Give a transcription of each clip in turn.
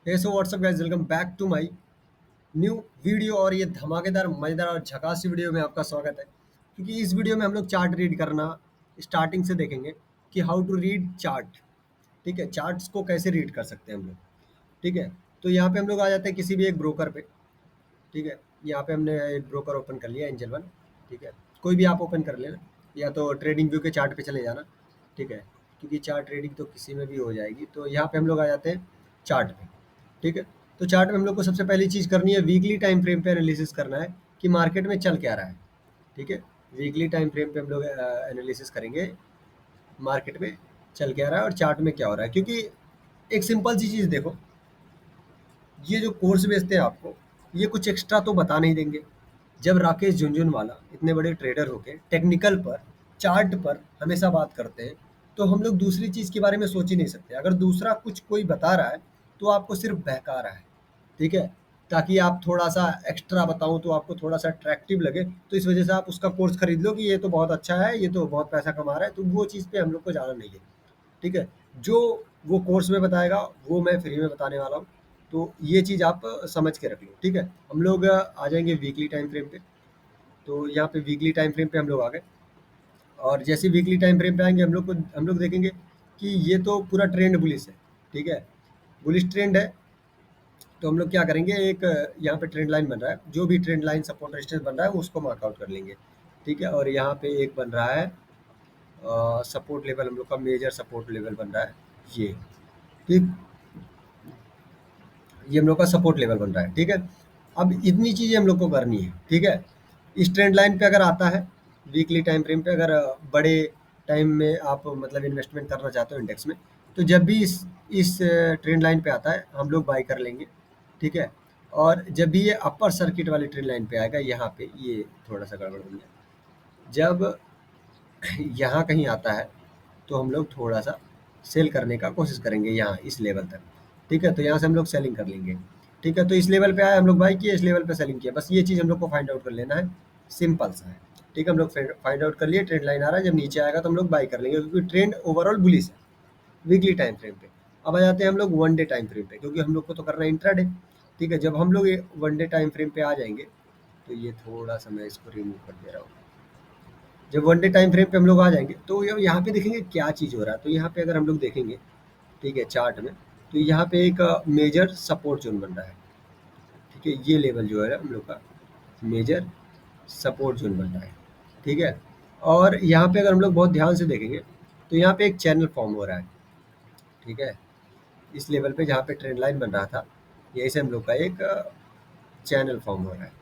Hey so what's up guys, welcome back to my new video. और ये धमाकेदार मजेदार और झकास वीडियो में आपका स्वागत है। क्योंकि इस वीडियो में हम लोग चार्ट रीड करना स्टार्टिंग से देखेंगे कि हाउ टू रीड चार्ट। ठीक है, चार्ट्स को कैसे रीड कर सकते हैं हम लोग। ठीक है, तो यहाँ पे हम लोग आ जाते हैं किसी भी एक ब्रोकर पे। ठीक है, यहाँ पे हमने एक ब्रोकर ओपन कर लिया, एंजल वन। ठीक है, कोई भी आप ओपन कर लेना, या तो ट्रेडिंग व्यू के चार्ट पे चले जाना। ठीक है, क्योंकि चार्ट ट्रेडिंग तो किसी में भी हो जाएगी। तो यहाँ पे हम लोग आ जाते हैं चार्ट पे। ठीक है, तो चार्ट में हम लोग को सबसे पहली चीज़ करनी है, वीकली टाइम फ्रेम पे एनालिसिस करना है कि मार्केट में चल क्या रहा है। ठीक है, वीकली टाइम फ्रेम पे हम लोग एनालिसिस करेंगे मार्केट में चल क्या रहा है और चार्ट में क्या हो रहा है। क्योंकि एक सिंपल सी चीज़ देखो, ये जो कोर्स बेचते हैं आपको, ये कुछ एक्स्ट्रा तो बता नहीं देंगे। जब राकेश झुनझुनवाला इतने बड़े ट्रेडर होके टेक्निकल पर, चार्ट पर हमेशा बात करते हैं, तो हम लोग दूसरी चीज़ के बारे में सोच ही नहीं सकते। अगर दूसरा कुछ कोई बता रहा है तो आपको सिर्फ बहका रहा है। ठीक है, ताकि आप थोड़ा सा एक्स्ट्रा बताऊं तो आपको थोड़ा सा अट्रैक्टिव लगे, तो इस वजह से आप उसका कोर्स खरीद लो कि ये तो बहुत अच्छा है, ये तो बहुत पैसा कमा रहा है। तो वो चीज़ पे हम लोग को ज़्यादा नहीं है। ठीक है, जो वो कोर्स में बताएगा वो मैं फ्री में बताने वाला हूँ। तो ये चीज़ आप समझ के रख लो। ठीक है, हम लोग आ जाएंगे वीकली टाइम फ्रेम पे। तो यहाँ पे वीकली टाइम फ्रेम पे हम लोग आ गए। और जैसे वीकली टाइम फ्रेम पे आएंगे, हम लोग देखेंगे कि ये तो पूरा ट्रेंड बुलिश है। ठीक है, बुलिश ट्रेंड है। तो हम लोग क्या करेंगे, एक यहाँ पे ट्रेंड लाइन बन रहा है, जो भी ट्रेंड लाइन सपोर्ट रेजिस्टेंस बन रहा है उसको मार्कआउट कर लेंगे। ठीक है, और यहाँ पे एक बन रहा है सपोर्ट लेवल, हम लोग का मेजर सपोर्ट लेवल बन रहा है ये। ठीक, ये हम लोग का सपोर्ट लेवल बन रहा है। ठीक है, अब इतनी चीज़ें हम लोग को करनी है। ठीक है, इस ट्रेंड लाइन पे अगर आता है, वीकली टाइम फ्रेम पे अगर बड़े टाइम में आप मतलब इन्वेस्टमेंट करना चाहते हो इंडेक्स में, तो जब भी इस ट्रेंड लाइन पे आता है हम लोग बाई कर लेंगे। ठीक है, और जब भी ये अपर सर्किट वाली ट्रेंड लाइन पे आएगा, यहाँ पे ये थोड़ा सा गड़बड़ बन गया, जब यहाँ कहीं आता है तो हम लोग थोड़ा सा सेल करने का कोशिश करेंगे यहाँ इस लेवल तक। ठीक है, तो यहाँ से हम लोग सेलिंग कर लेंगे। ठीक है, तो इस लेवल पे आया, हम लोग बाई किए, इस लेवल पे सेलिंग किया। बस ये चीज़ हम लोग को फाइंड आउट कर लेना है, सिंपल सा है। ठीक है, हम लोग फाइंड आउट कर लिए ट्रेंड लाइन आ रहा है, जब नीचे आएगा तो हम लोग बाई कर लेंगे, क्योंकि ट्रेंड ओवरऑल बुलिश है वीकली टाइम फ्रेम पे। अब आ जाते हैं हम लोग वन डे टाइम फ्रेम पे, क्योंकि हम लोग को तो करना है इंट्राडे। ठीक है, जब हम लोग वन डे टाइम फ्रेम पे आ जाएंगे, तो ये थोड़ा सा मैं इसको रिमूव कर दे रहा हूँ। जब वन डे टाइम फ्रेम पे हम लोग आ जाएंगे, तो यहाँ पे देखेंगे क्या चीज़ हो रहा है। तो यहाँ पे अगर हम लोग देखेंगे, ठीक है, चार्ट में, तो यहाँ पे एक मेजर सपोर्ट जोन बन रहा है। ठीक है, ये लेवल जो है हम लोग का मेजर सपोर्ट जोन बन रहा है। ठीक है, और यहाँ पे अगर हम लोग बहुत ध्यान से देखेंगे, तो यहाँ पे एक चैनल फॉर्म हो रहा है। ठीक है, इस लेवल पे जहाँ पे ट्रेंड लाइन बन रहा था, यहीं से हम लोग का एक चैनल फॉर्म हो रहा है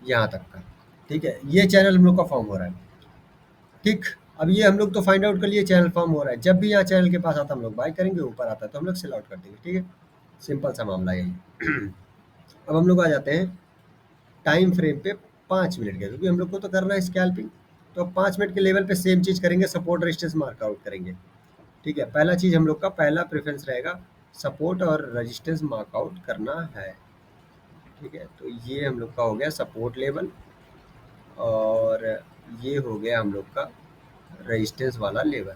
यहाँ तक का। ठीक है, ये चैनल हम लोग का फॉर्म हो रहा है। ठीक, अब ये हम लोग तो फाइंड आउट कर लिए चैनल फॉर्म हो रहा है। जब भी यहाँ चैनल के पास आता है हम लोग बाय करेंगे, ऊपर आता है तो हम लोग सेल आउट कर देंगे। ठीक है, सिंपल सा मामला है यही। अब हम लोग आ जाते हैं टाइम फ्रेम पे 5 मिनट के, क्योंकि हम लोग को तो करना है स्कैल्पिंग। तो अब 5 मिनट के लेवल पे सेम चीज़ करेंगे, सपोर्ट रेजिस्टेंस मार्कआउट करेंगे। ठीक है, पहला चीज़ हम लोग का पहला प्रेफरेंस रहेगा, सपोर्ट और रेजिस्टेंस मार्कआउट करना है। ठीक है, तो ये हम लोग का हो गया सपोर्ट लेवल, और ये हो गया हम लोग का रेजिस्टेंस वाला लेवल।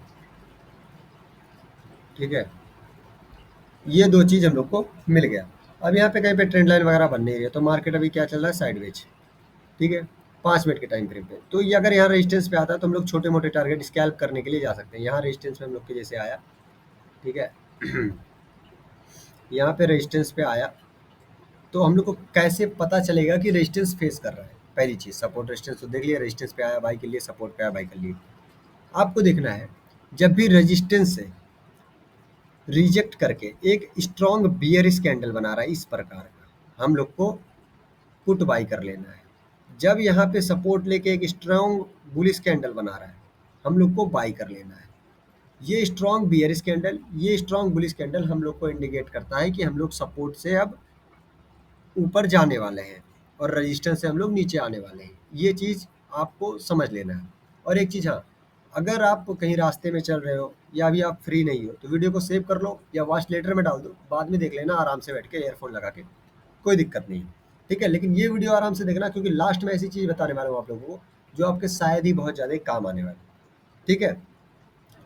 ठीक है, ये दो चीज़ हम लोग को मिल गया। अब यहाँ पे कहीं पे ट्रेंड लाइन वगैरह बन नहीं रही है, तो मार्केट अभी क्या चल रहा है, साइडवेज। ठीक है, 5 मिनट के टाइम फ्रेम पे। तो ये अगर यहाँ रेजिस्टेंस पे आता है तो हम लोग छोटे मोटे टारगेट स्कैल्प करने के लिए जा सकते हैं। यहाँ रेजिस्टेंस पे हम लोग के जैसे आया, ठीक है, यहाँ पे रेजिस्टेंस पे आया, तो हम लोग को कैसे पता चलेगा कि रेजिस्टेंस फेस कर रहा है। पहली चीज़, सपोर्ट रेजिस्टेंस तो देख लिया, रेजिस्टेंस पे आया बाई के लिए, सपोर्ट पे आया बाई कर लिए। आपको देखना है, जब भी रेजिस्टेंस से रिजेक्ट करके एक स्ट्रॉन्ग बियरिश कैंडल बना रहा है इस प्रकार का, हम लोग को पुट बाई कर लेना है। जब यहाँ पे सपोर्ट लेके एक स्ट्रॉन्ग बुलिश कैंडल बना रहा है, हम लोग को बाई कर लेना है। ये स्ट्रॉन्ग बियरिश कैंडल, ये स्ट्रॉन्ग बुलिश कैंडल हम लोग को इंडिकेट करता है कि हम लोग सपोर्ट से अब ऊपर जाने वाले हैं और रेजिस्टेंस से हम लोग नीचे आने वाले हैं। ये चीज़ आपको समझ लेना है। और एक चीज़, हाँ, अगर आप कहीं रास्ते में चल रहे हो या अभी आप फ्री नहीं हो, तो वीडियो को सेव कर लो या वॉच लेटर में डाल दो, बाद में देख लेना आराम से बैठ के ईयरफोन लगा के, कोई दिक्कत नहीं। ठीक है, लेकिन ये वीडियो आराम से देखना, क्योंकि लास्ट में ऐसी चीज़ बताने वाला हूँ आप लोगों को जो आपके शायद ही बहुत ज़्यादा काम आने वाली। ठीक है,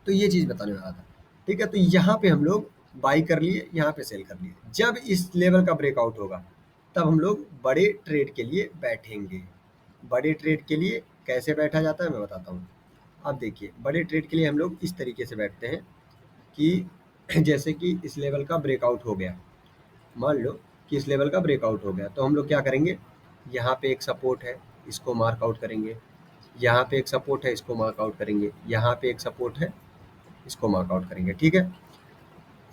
तो ये चीज़ बताने वाला था। ठीक है, तो यहाँ पे हम लोग बाई कर लिए, यहाँ पे सेल कर लिए। जब इस लेवल का ब्रेकआउट होगा तब हम लोग बड़े ट्रेड के लिए बैठेंगे। बड़े ट्रेड के लिए कैसे बैठा जाता है मैं बताता हूँ। अब देखिए, बड़े ट्रेड के लिए हम लोग इस तरीके से बैठते हैं कि जैसे कि इस लेवल का ब्रेकआउट हो गया, मान लो कि इस लेवल का ब्रेकआउट हो गया, तो हम लोग क्या करेंगे, यहाँ पे एक सपोर्ट है, इसको मार्क आउट करेंगे, यहाँ पे एक सपोर्ट है, इसको मार्क आउट करेंगे, यहाँ पे एक सपोर्ट है, इसको मार्क आउट करेंगे, ठीक है।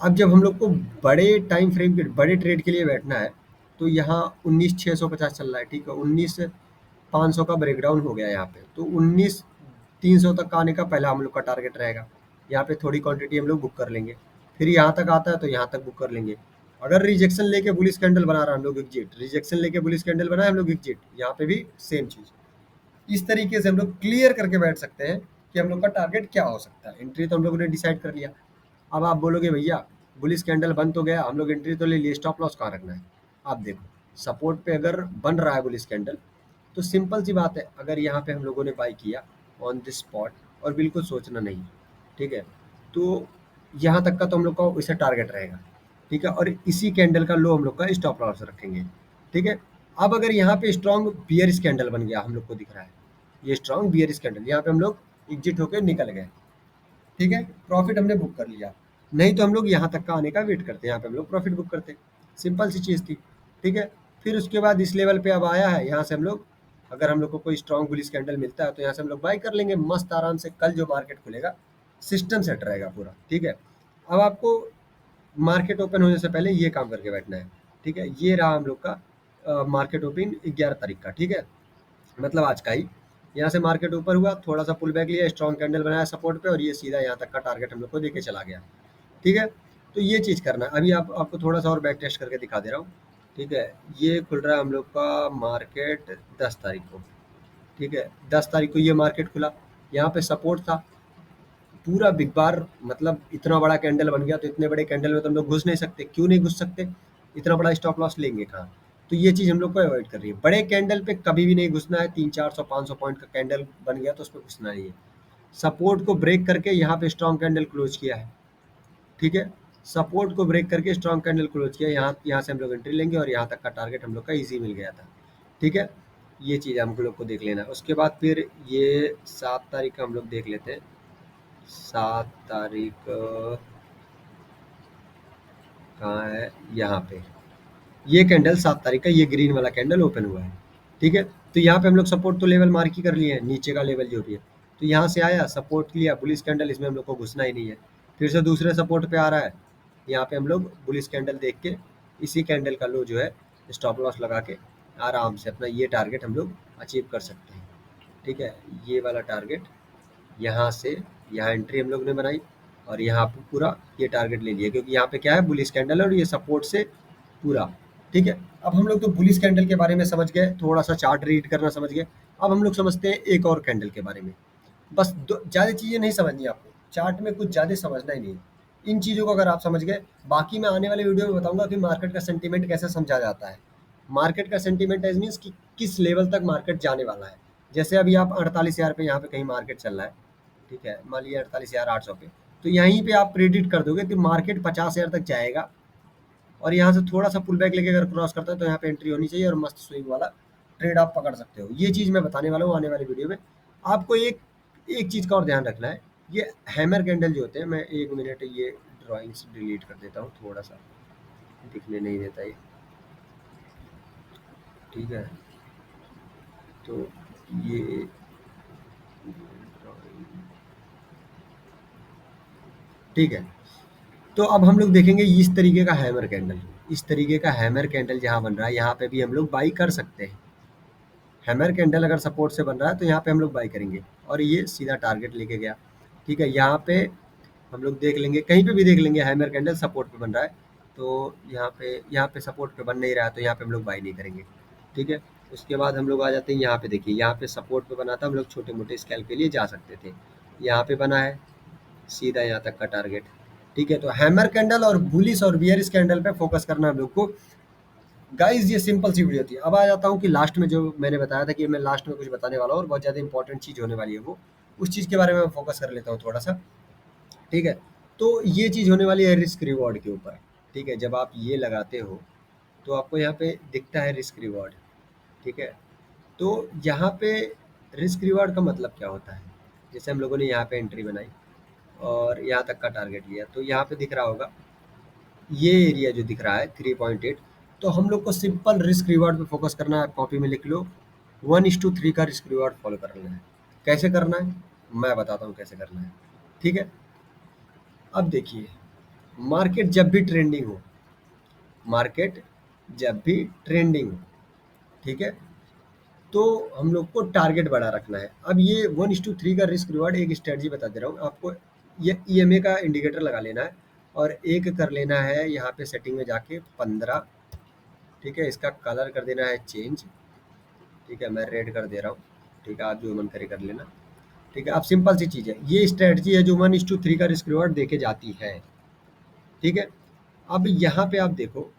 अब जब हम लोग को बड़े टाइम फ्रेम के बड़े ट्रेड के लिए बैठना है, तो यहाँ 19,650 चल रहा है, ठीक है, 19,500 का ब्रेकडाउन हो गया यहाँ पे, तो 19,300 तक का आने का पहला हम लोग का टारगेट रहेगा। यहाँ पे थोड़ी क्वांटिटी हम लोग बुक कर लेंगे, फिर यहाँ तक आता है तो यहाँ तक बुक कर लेंगे। अगर रिजेक्शन लेके बुलिश कैंडल बना रहा है हम लोग एग्जिट, रिजेक्शन लेके बुलिश कैंडल बनाए हम लोग एग्जिट, यहाँ पे भी सेम चीज़। इस तरीके से हम लोग क्लियर करके बैठ सकते हैं कि हम लोग का टारगेट क्या हो सकता है। एंट्री तो हम लोगों ने डिसाइड कर लिया। अब आप बोलोगे भैया बुलिश कैंडल बन तो गया, हम लोग एंट्री तो ले लिए, स्टॉप लॉस कहाँ रखना है। आप देखो, सपोर्ट पे अगर बन रहा है बुलिश कैंडल, तो सिंपल सी बात है, अगर यहाँ पे हम लोगों ने बाई किया ऑन दिस स्पॉट और बिल्कुल सोचना नहीं, ठीक है, तो यहाँ तक का तो हम लोग का इसे टारगेट रहेगा, ठीक है, और इसी कैंडल का लो हम लोग का स्टॉप लॉस रखेंगे, ठीक है। अब अगर यहाँ पे स्ट्रॉन्ग बियरिश कैंडल बन गया, हम लोग को दिख रहा है ये स्ट्रॉन्ग बियरिश कैंडल, यहाँ पे हम लोग एग्जिट होकर निकल गए, ठीक है, प्रॉफिट हमने बुक कर लिया। नहीं तो हम लोग यहाँ तक का आने का वेट करते, यहाँ पे हम लोग प्रॉफिट बुक करते, सिंपल सी चीज़ थी, ठीक है। फिर उसके बाद इस लेवल पे अब आया है, यहाँ से हम लोग, अगर हम लोग को कोई स्ट्रॉन्ग बुलिश कैंडल मिलता है तो यहाँ से हम लोग बाई कर लेंगे मस्त आराम से। कल जो मार्केट खुलेगा सिस्टम सेट रहेगा पूरा, ठीक है। अब आपको मार्केट ओपन होने से पहले ये काम करके बैठना है, ठीक है। ये रहा हम लोग का मार्केट ओपन 11 तारीख का, ठीक है, मतलब आज का ही। यहाँ से मार्केट ऊपर हुआ, थोड़ा सा पुल बैक लिया, स्ट्रॉन्ग कैंडल बनाया सपोर्ट पे, और ये सीधा यहाँ तक का टारगेट हम लोग को देके चला गया, ठीक है। तो ये चीज़ करना है। अभी आपको थोड़ा सा और बैक टेस्ट करके दिखा दे रहा हूँ, ठीक है। ये खुल रहा है हम लोग का मार्केट 10 तारीख को, ठीक है, 10 तारीख को ये मार्केट खुला, यहाँ पे सपोर्ट था पूरा बिग बार, मतलब इतना बड़ा कैंडल बन गया, तो इतने बड़े कैंडल में तो हम लोग घुस नहीं सकते। क्यों नहीं घुस सकते, इतना बड़ा स्टॉप लॉस लेंगे कहाँ। तो ये चीज़ हम लोग को अवॉइड कर रही है, बड़े कैंडल पे कभी भी नहीं घुसना है। 300-400-500 पॉइंट का कैंडल बन गया तो उस पर घुसना नहीं है। सपोर्ट को ब्रेक करके यहाँ पे स्ट्रॉन्ग कैंडल क्लोज किया है, ठीक है, सपोर्ट को ब्रेक करके स्ट्रॉन्ग कैंडल क्लोज किया, यहाँ से हम लोग एंट्री लेंगे और यहाँ तक का टारगेट हम लोग का ईजी मिल गया था, ठीक है। ये चीज़ हम लोग को देख लेना है। उसके बाद फिर ये 7 तारीख का हम लोग देख लेते हैं। 7 तारीख कहाँ है, यहाँ पे ये कैंडल 7 तारीख का, ये ग्रीन वाला कैंडल ओपन हुआ है, ठीक है। तो यहाँ पे हम लोग सपोर्ट तो लेवल मार्क ही कर लिए हैं, नीचे का लेवल जो भी है। तो यहाँ से आया सपोर्ट लिया बुलिश कैंडल, इसमें हम लोग को घुसना ही नहीं है। फिर से दूसरे सपोर्ट पे आ रहा है, यहाँ पे हम लोग बुलिश कैंडल देख के इसी कैंडल का लो जो है स्टॉप लॉस लगा के आराम से अपना ये टारगेट हम लोग अचीव कर सकते हैं, ठीक है। ये वाला टारगेट यहाँ से, यहाँ एंट्री हम लोग ने बनाई और यहाँ पे पूरा ये टारगेट ले लिया, क्योंकि यहाँ पे क्या है बुलिश कैंडल है और ये सपोर्ट से पूरा, ठीक है। अब हम लोग तो बुलिश कैंडल के बारे में समझ गए, थोड़ा सा चार्ट रीड करना समझ गए। अब हम लोग समझते हैं एक और कैंडल के बारे में। बस ज़्यादा चीज़ें नहीं समझनी आपको, चार्ट में कुछ ज़्यादा समझना ही नहीं है। इन चीज़ों को अगर आप समझ गए, बाकी मैं आने वाले वीडियो में बताऊंगा कि मार्केट का सेंटीमेंट कैसे समझा जाता है। मार्केट का सेंटीमेंट एज मीन्स कि किस लेवल तक मार्केट जाने वाला है। जैसे अभी आप 48,000 पे यहाँ पे कहीं मार्केट चल रहा है, ठीक है, मान लीजिए 48,800 पे, तो यहीं पे आप प्रेडिक्ट कर दोगे कि मार्केट 50,000 तक जाएगा और यहाँ से थोड़ा सा पुल बैक लेके अगर क्रॉस करता है तो यहाँ पे एंट्री होनी चाहिए और मस्त स्विंग वाला ट्रेड आप पकड़ सकते हो। ये चीज़ मैं बताने वाला हूँ आने वाली वीडियो में। आपको एक एक चीज़ का और ध्यान रखना है, ये हैमर कैंडल जो होते हैं, मैं 1 मिनट ये ड्राइंग्स डिलीट कर देता हूँ, थोड़ा सा दिखने नहीं देता ये, ठीक है। तो ये ठीक है, तो अब हम लोग देखेंगे इस तरीके का हैमर कैंडल, इस तरीके का हैमर कैंडल जहाँ बन रहा है यहाँ पे भी हम लोग बाई कर सकते हैं। हैमर कैंडल अगर सपोर्ट से बन रहा है तो यहाँ पे हम लोग बाई करेंगे और ये सीधा टारगेट लेके गया, ठीक है। यहाँ पे हम लोग देख लेंगे, कहीं पे भी देख लेंगे हैमर कैंडल सपोर्ट पे बन रहा है, तो यहाँ पे सपोर्ट पे बन नहीं रहा है तो यहाँ पे हम लोग बाई नहीं करेंगे, ठीक है। उसके बाद हम लोग आ जाते हैं यहाँ पे, देखिए यहाँ पे सपोर्ट पे बना था, हम लोग छोटे मोटे स्केल के लिए जा सकते थे। यहाँ पे बना है सीधा यहाँ तक का टारगेट, ठीक है। तो हैमर कैंडल और बुलिश और बियरिश कैंडल पे फोकस करना हम लोग को। गाइस ये सिंपल सी वीडियो थी। अब आ जाता हूँ कि लास्ट में जो मैंने बताया था कि मैं लास्ट में कुछ बताने वाला हूँ और बहुत ज़्यादा इंपॉर्टेंट चीज़ होने वाली है, वो उस चीज़ के बारे में मैं फोकस कर लेता हूँ थोड़ा सा, ठीक है। तो ये चीज़ होने वाली है रिस्क रिवॉर्ड के ऊपर, ठीक है। जब आप ये लगाते हो तो आपको यहाँ पे दिखता है रिस्क रिवॉर्ड, ठीक है। तो यहाँ पे रिस्क रिवॉर्ड का मतलब क्या होता है, जैसे हम लोगों ने यहाँ पे एंट्री बनाई और यहाँ तक का टारगेट लिया, तो यहाँ पे दिख रहा होगा ये एरिया जो दिख रहा है 3.8, तो हम लोग को सिंपल रिस्क रिवॉर्ड पे फोकस करना है। कॉपी में लिख लो, 1:3 का रिस्क रिवॉर्ड फॉलो करना है। कैसे करना है मैं बताता हूँ कैसे करना है, ठीक है। अब देखिए, मार्केट जब भी ट्रेंडिंग हो, मार्केट जब भी ट्रेंडिंग हो, ठीक है, तो हम लोग को टारगेट बड़ा रखना है। अब ये 1:3 का रिस्क रिवॉर्ड एक स्ट्रेटजी बता दे रहा हूँ आपको। ये ईएमए का इंडिकेटर लगा लेना है और एक कर लेना है यहाँ पे सेटिंग में जाके 15, ठीक है। इसका कलर कर देना है चेंज, ठीक है, मैं रेड कर दे रहा हूँ, ठीक है। आप जो मन करे कर लेना, ठीक है। अब सिंपल सी चीज़ है, ये स्ट्रेटजी है जो 1:3 का रिस्क रिवॉर्ड देके जाती है, ठीक है। अब यहाँ पे आप देखो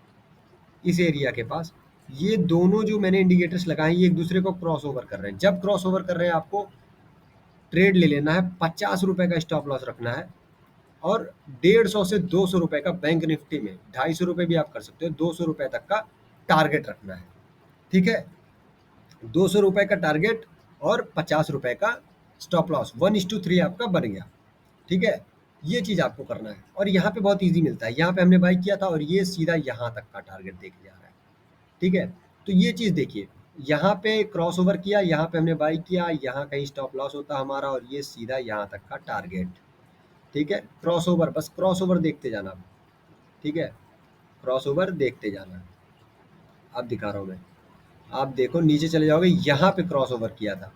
इस एरिया के पास ये दोनों जो मैंने इंडिकेटर्स लगाए हैं ये एक दूसरे को क्रॉस ओवर कर रहे हैं। जब क्रॉस ओवर कर रहे हैं आपको ट्रेड ले लेना है, 50 रुपए का स्टॉप लॉस रखना है और 150 से 200 रुपए का बैंक निफ्टी में, 250 रुपए भी आप कर सकते हो, 200 रुपए तक का टारगेट रखना है, ठीक है। 200 रुपए का टारगेट और 50 रुपए का स्टॉप लॉस, 1:3 आपका बन गया, ठीक है। ये चीज़ आपको करना है और यहाँ पे बहुत इजी मिलता है। यहाँ पे हमने बाई किया था और ये सीधा यहाँ तक का टारगेट देके जा रहा है, ठीक है। तो ये चीज़ देखिए, यहाँ पे क्रॉस ओवर किया, यहाँ पे हमने बाई किया, यहाँ कहीं स्टॉप लॉस होता हमारा और ये सीधा यहाँ तक का टारगेट, ठीक है। क्रॉस ओवर, बस क्रॉस ओवर देखते जाना, ठीक है, क्रॉस ओवर देखते जाना। अब दिखा रहा हूँ मैं, आप देखो नीचे चले जाओगे, यहाँ पे क्रॉस ओवर किया था,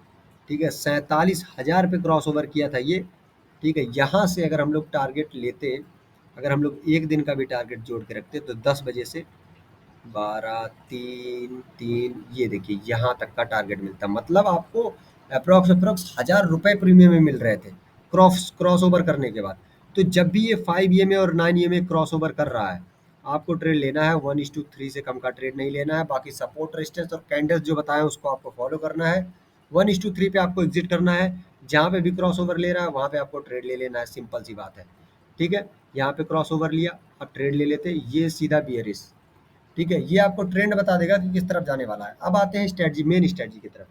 ठीक है, 47,000 पे क्रॉस ओवर किया था ये, ठीक है। यहाँ से अगर हम लोग टारगेट लेते, अगर हम लोग एक दिन का भी टारगेट जोड़ के रखते तो 10 बजे से 12, 3, 3, ये देखिए यहाँ तक का टारगेट मिलता, मतलब आपको अप्रोक्स 1,000 रुपये प्रीमियम में मिल रहे थे क्रॉस ओवर करने के बाद। तो जब भी ये 5 EMA और 9 EMA क्रॉस ओवर कर रहा है, आपको ट्रेड लेना है, 1:3 से कम का ट्रेड नहीं लेना है। बाकी सपोर्ट रेजिस्टेंस और कैंडल्स जो बताए उसको आपको फॉलो करना है। 1:3 पे आपको एग्जिट करना है, जहाँ पे भी क्रॉस ओवर ले रहा है वहाँ पे आपको ट्रेड ले लेना है, सिंपल सी बात है, ठीक है। यहाँ पे क्रॉस ओवर लिया, अब ट्रेड ले लेते, ये सीधा बियरिश, ठीक है। ये आपको ट्रेंड बता देगा कि किस तरफ जाने वाला है। अब आते हैं स्ट्रेटजी, मेन स्ट्रेटजी की तरफ,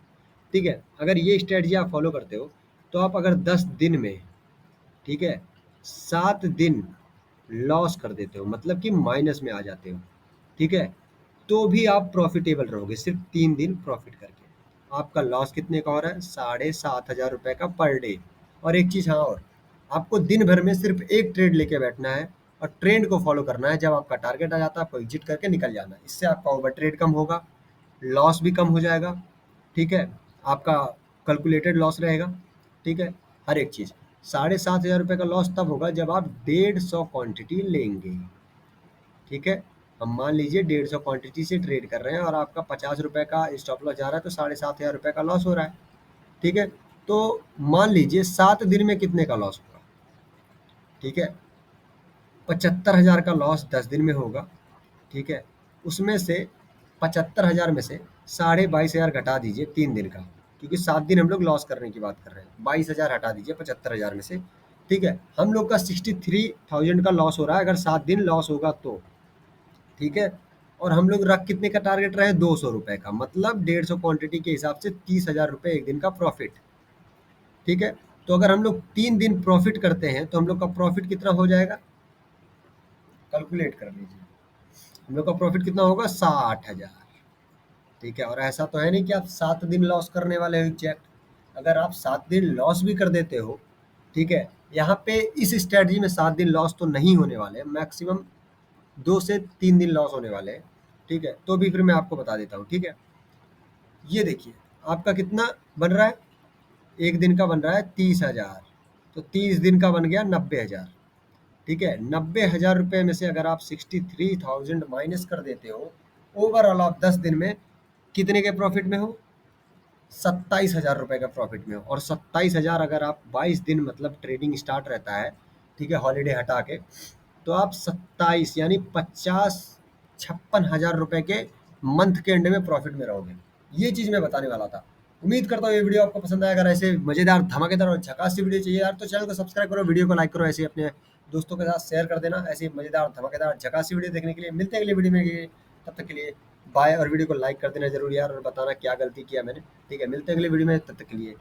ठीक है। अगर ये स्ट्रेटजी आप फॉलो करते हो तो आप अगर 10 दिन में, ठीक है, 7 दिन लॉस कर देते हो, मतलब कि माइनस में आ जाते हो, ठीक है, तो भी आप प्रॉफिटेबल रहोगे सिर्फ 3 दिन प्रॉफिट करके। आपका लॉस कितने का हो रहा है, 7,500 रुपये का पर डे। और एक चीज़ हाँ और, आपको दिन भर में सिर्फ एक ट्रेड लेके बैठना है और ट्रेंड को फॉलो करना है। जब आपका टारगेट आ जाता है आपको एग्जिट करके निकल जाना है। इससे आपका ओवर ट्रेड कम होगा, लॉस भी कम हो जाएगा, ठीक है। आपका कैलकुलेटेड लॉस रहेगा, ठीक है। हर एक चीज़, 7,500 रुपये का लॉस तब होगा जब आप 150 क्वांटिटी लेंगे, ठीक है। हम मान लीजिए 150 क्वांटिटी से ट्रेड कर रहे हैं और आपका 50 रुपये का स्टॉप लॉस जा रहा है, तो 7,500 रुपये का लॉस हो रहा है, ठीक है। तो मान लीजिए 7 दिन में कितने का लॉस होगा, ठीक है, 75,000 का लॉस 10 दिन में होगा, ठीक है। उसमें से 75,000 में से 22,500 घटा दीजिए 3 दिन का, क्योंकि 7 दिन हम लोग लॉस करने की बात कर रहे हैं। 22,000 हटा दीजिए 75,000 में से, ठीक है। हम लोग का 63,000 का लॉस हो रहा है अगर 7 दिन लॉस होगा तो, ठीक है। और हम लोग रख कितने का टारगेट रहे, 200 रुपये का, मतलब 150 क्वांटिटी के हिसाब से 30,000 रुपये एक दिन का प्रॉफिट, ठीक है। तो अगर हम लोग 3 दिन प्रॉफिट करते हैं तो हम लोग का प्रॉफिट कितना हो जाएगा, कैलकुलेट कर लीजिए। हम लोग का प्रॉफिट कितना होगा, 60,000, ठीक है। और ऐसा तो है नहीं कि आप 7 दिन लॉस करने वाले हो एग्जैक्ट। अगर आप 7 दिन लॉस भी कर देते हो, ठीक है, यहाँ पे इस स्ट्रेटजी में 7 दिन लॉस तो नहीं होने वाले, मैक्सिमम 2 से 3 दिन लॉस होने वाले हैं, ठीक है। तो भी फिर मैं आपको बता देता हूँ, ठीक है। ये देखिए आपका कितना बन रहा है, एक दिन का बन रहा है 30,000, तो 30 दिन का बन गया 90,000, ठीक है। 90,000 रुपये में से अगर आप 63,000 माइनस कर देते हो, ओवरऑल आप 10 दिन में कितने के प्रॉफिट में हो, 27,000 रुपये का प्रॉफिट में हो। और 27,000 अगर आप 22 दिन मतलब ट्रेडिंग स्टार्ट रहता है, ठीक है, हॉलीडे हटा के, तो आप 27 यानी 56,000 रुपये के मंथ के एंड में प्रॉफिट में रहोगे। ये चीज़ मैं बताने वाला था। उम्मीद करता हूँ ये वीडियो आपको पसंद आया। अगर ऐसे मज़ेदार, धमाकेदार और झकास सी वीडियो चाहिए यार, तो चैनल को सब्सक्राइब करो, वीडियो को लाइक करो, ऐसे अपने दोस्तों के साथ शेयर कर देना। ऐसी मज़ेदार, धमाकेदार, झकासी वीडियो देखने के लिए मिलते हैं अगली वीडियो में। तब तक के लिए बाय, और वीडियो को लाइक कर देना ज़रूर यार, और बताना क्या गलती किया मैंने। ठीक है, मिलते हैं अगली वीडियो में, तब तक के लिए